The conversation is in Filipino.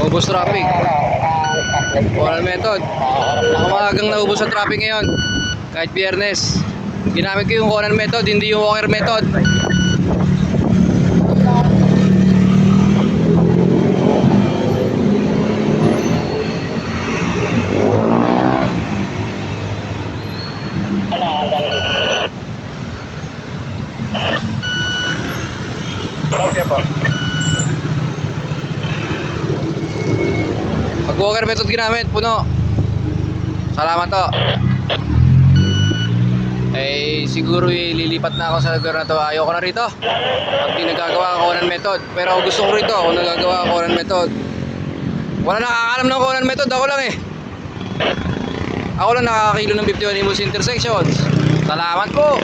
Ubos traffic. Conan method. Nakamagang naubos sa traffic ngayon. Kahit biyernes. Ginamit ko yung Conan method, hindi yung Walker method. Okay po. Pag Walker method ginamit, puno. Salamat to. Eh siguro lilipat na ako sa lugar na to. Ayoko na rito. Pag di nagagawa ang Conan method. Pero gusto ko rito kung nagagawa ang Conan method. Wala nakakaalam ng Conan method. Ako lang eh. Ako lang nakakakilo ng 51 impulse intersections. Salamat po.